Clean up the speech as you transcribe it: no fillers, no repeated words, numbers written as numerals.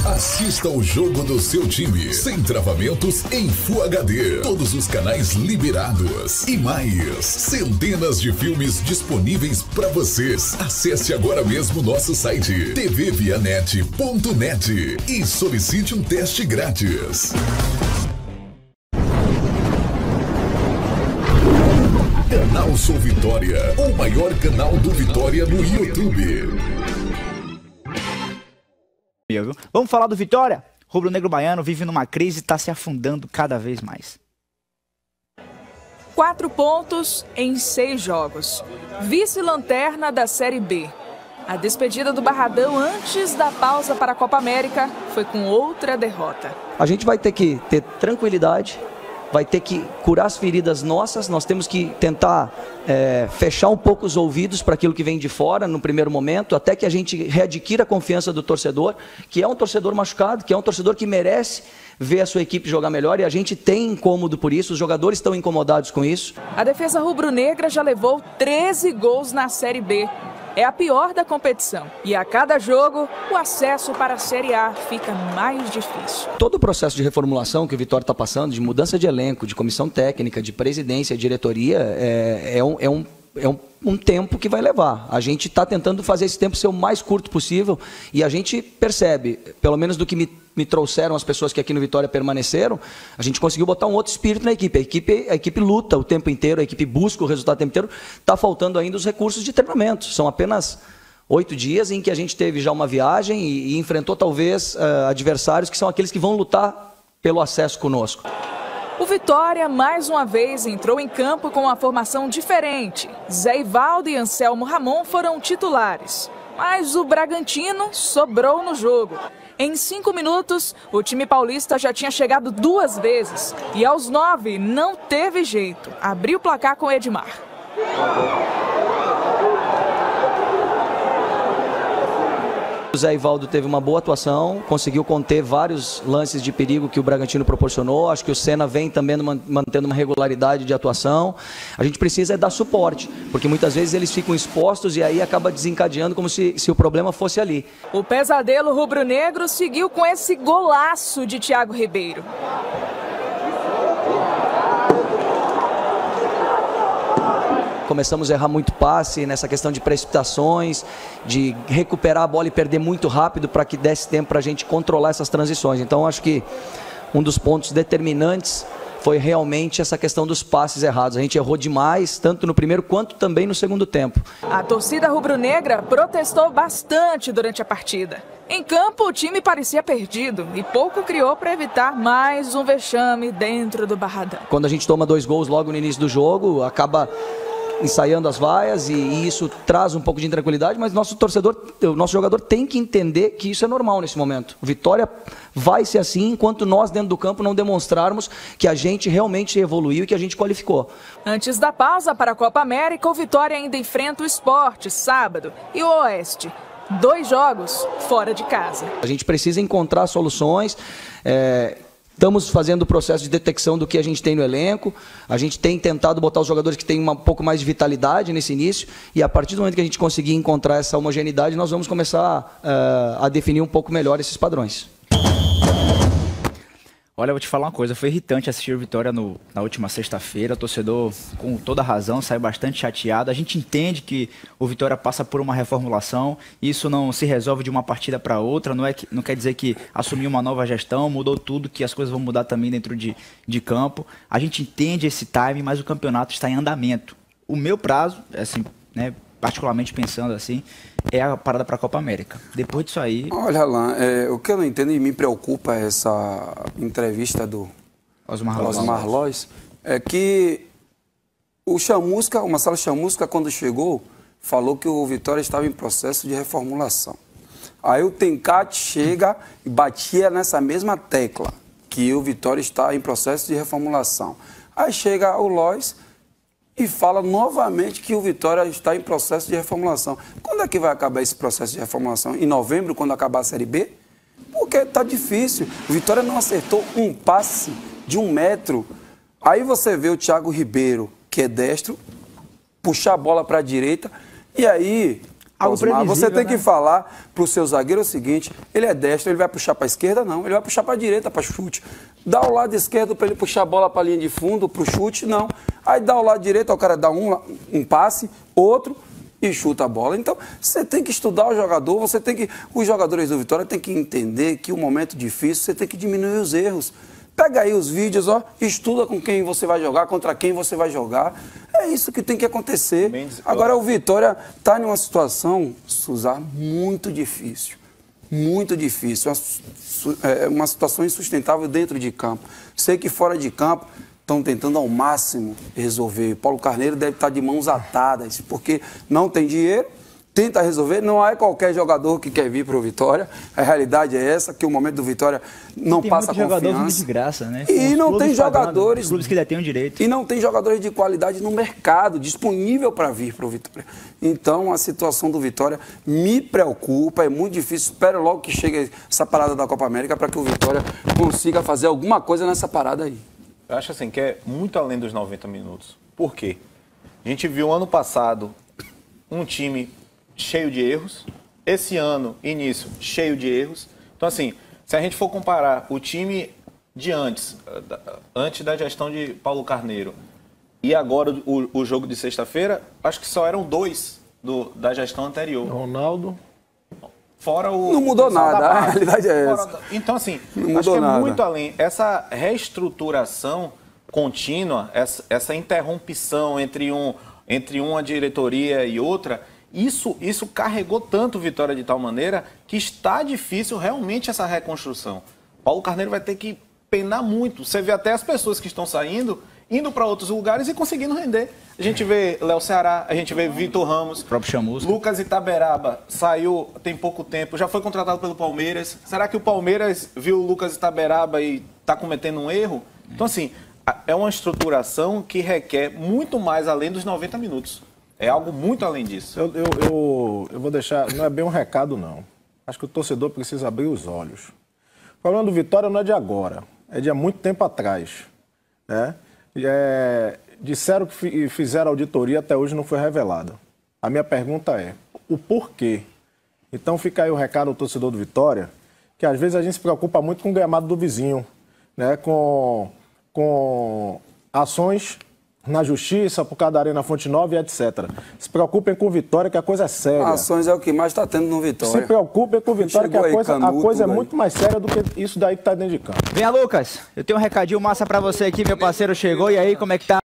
Assista o jogo do seu time, sem travamentos, em Full HD. Todos os canais liberados. E mais, centenas de filmes disponíveis para vocês. Acesse agora mesmo nosso site tvvianet.net e solicite um teste grátis. Canal Sou Vitória, o maior canal do Vitória no YouTube. Vamos falar do Vitória? Rubro-negro baiano vive numa crise e está se afundando cada vez mais. 4 pontos em 6 jogos. Vice-lanterna da Série B. A despedida do Barradão antes da pausa para a Copa América foi com outra derrota. A gente vai ter que ter tranquilidade, vai ter que curar as feridas nossas, nós temos que tentar fechar um pouco os ouvidos para aquilo que vem de fora no primeiro momento, até que a gente readquira a confiança do torcedor, que é um torcedor machucado, que é um torcedor que merece ver a sua equipe jogar melhor, e a gente tem incômodo por isso, os jogadores estão incomodados com isso. A defesa rubro-negra já levou 13 gols na Série B. É a pior da competição. E a cada jogo, o acesso para a Série A fica mais difícil. Todo o processo de reformulação que o Vitória está passando, de mudança de elenco, de comissão técnica, de presidência, diretoria, é um tempo que vai levar. A gente está tentando fazer esse tempo ser o mais curto possível e a gente percebe, pelo menos do que me trouxeram as pessoas que aqui no Vitória permaneceram, a gente conseguiu botar um outro espírito na equipe. A equipe luta o tempo inteiro, a equipe busca o resultado o tempo inteiro. Está faltando ainda os recursos de treinamento. São apenas 8 dias em que a gente teve já uma viagem e enfrentou talvez adversários que são aqueles que vão lutar pelo acesso conosco. O Vitória, mais uma vez, entrou em campo com uma formação diferente. Zé Ivaldo e Anselmo Ramon foram titulares. Mas o Bragantino sobrou no jogo. Em 5 minutos, o time paulista já tinha chegado 2 vezes. E aos 9, não teve jeito. Abriu o placar com Edmar. O Zé Ivaldo teve uma boa atuação, conseguiu conter vários lances de perigo que o Bragantino proporcionou. Acho que o Senna vem também mantendo uma regularidade de atuação. A gente precisa dar suporte, porque muitas vezes eles ficam expostos e aí acaba desencadeando como se o problema fosse ali. O pesadelo rubro-negro seguiu com esse golaço de Thiago Ribeiro. Começamos a errar muito passe nessa questão de precipitações, de recuperar a bola e perder muito rápido para que desse tempo para a gente controlar essas transições. Então acho que um dos pontos determinantes foi realmente essa questão dos passes errados. A gente errou demais, tanto no primeiro quanto também no segundo tempo. A torcida rubro-negra protestou bastante durante a partida. Em campo, o time parecia perdido e pouco criou para evitar mais um vexame dentro do Barradão. Quando a gente toma 2 gols logo no início do jogo, acaba ensaiando as vaias e isso traz um pouco de intranquilidade, mas nosso jogador tem que entender que isso é normal nesse momento. O Vitória vai ser assim enquanto nós dentro do campo não demonstrarmos que a gente realmente evoluiu e que a gente qualificou. Antes da pausa para a Copa América, o Vitória ainda enfrenta o Sport sábado e o Oeste. 2 jogos fora de casa. A gente precisa encontrar soluções. Estamos fazendo o processo de detecção do que a gente tem no elenco. A gente tem tentado botar os jogadores que têm um pouco mais de vitalidade nesse início. E a partir do momento que a gente conseguir encontrar essa homogeneidade, nós vamos começar a definir um pouco melhor esses padrões. Olha, eu vou te falar uma coisa, foi irritante assistir o Vitória na última sexta-feira, o torcedor com toda razão saiu bastante chateado. A gente entende que o Vitória passa por uma reformulação, isso não se resolve de uma partida para outra, não quer dizer que assumiu uma nova gestão, mudou tudo, que as coisas vão mudar também dentro de campo. A gente entende esse time, mas o campeonato está em andamento. O meu prazo, assim, né, particularmente pensando assim, é a parada para a Copa América. Depois disso aí... Olha lá, o que eu não entendo e me preocupa essa entrevista do Osmar Lois é que o Chamusca, o Marcelo Chamusca, quando chegou, falou que o Vitória estava em processo de reformulação. Aí o Tencate chega e batia nessa mesma tecla, que o Vitória está em processo de reformulação. Aí chega o Lois e fala novamente que o Vitória está em processo de reformulação. Quando é que vai acabar esse processo de reformulação? Em novembro, quando acabar a Série B? Porque está difícil. O Vitória não acertou um passe de 1 metro. Aí você vê o Thiago Ribeiro, que é destro, puxar a bola para a direita, e aí Osmar, você tem que falar para o seu zagueiro o seguinte, ele é destro, ele vai puxar para a esquerda? Não, ele vai puxar para a direita, para chute. Dá o lado esquerdo para ele puxar a bola para a linha de fundo, para o chute? Não. Aí dá o lado direito, o cara dá um passe, outro e chuta a bola. Então, você tem que estudar o jogador, os jogadores do Vitória têm que entender que o momento difícil, você tem que diminuir os erros. Pega aí os vídeos, ó, estuda com quem você vai jogar, contra quem você vai jogar. É isso que tem que acontecer. Agora, o Vitória está numa situação, Suzá, muito difícil. Muito difícil. Uma situação insustentável dentro de campo. Sei que fora de campo estão tentando ao máximo resolver. Paulo Carneiro deve estar de mãos atadas, porque não tem dinheiro. Tenta resolver, não é qualquer jogador que quer vir para o Vitória. A realidade é essa, que o momento do Vitória não passa confiança. Tem jogadores de graça, né? E não tem jogadores... Os clubes que ainda têm o direito. E não tem jogadores de qualidade no mercado, disponível para vir para o Vitória. Então, a situação do Vitória me preocupa, é muito difícil. Espero logo que chegue essa parada da Copa América para que o Vitória consiga fazer alguma coisa nessa parada aí. Eu acho assim que é muito além dos 90 minutos. Por quê? A gente viu ano passado um time cheio de erros. Esse ano, início, cheio de erros. Então, assim, se a gente for comparar o time de antes da gestão de Paulo Carneiro e agora o jogo de sexta-feira, acho que só eram 2 da gestão anterior. Ronaldo. Fora o... Não mudou nada, a realidade é essa. Então, assim, acho que é muito além. Essa reestruturação contínua, essa interrupção entre uma diretoria e outra... Isso carregou tanto o Vitória de tal maneira que está difícil realmente essa reconstrução. Paulo Carneiro vai ter que penar muito. Você vê até as pessoas que estão saindo, indo para outros lugares e conseguindo render. A gente vê Léo Ceará, a gente vê Vitor Ramos, próprio Chamusca. Lucas Itaberaba saiu tem pouco tempo, já foi contratado pelo Palmeiras. Será que o Palmeiras viu o Lucas Itaberaba e está cometendo um erro? Então, assim, é uma estruturação que requer muito mais além dos 90 minutos. É algo muito além disso. Eu vou deixar... Não é bem um recado, não. Acho que o torcedor precisa abrir os olhos. O problema do Vitória não é de agora. É de há muito tempo atrás. Né? Disseram que fizeram auditoria, até hoje não foi revelada. A minha pergunta é, o porquê? Então fica aí o recado ao torcedor do Vitória, que às vezes a gente se preocupa muito com o gramado do vizinho, né? Com ações... na justiça, por causa da Arena Fonte Nova e etc. Se preocupem com o Vitória, que a coisa é séria. Ações é o que mais está tendo no Vitória. Se preocupem com o Vitória, que a coisa é muito mais séria do que isso daí que está dentro de campo. Venha, Lucas. Eu tenho um recadinho massa para você aqui, meu parceiro chegou. E aí, como é que tá?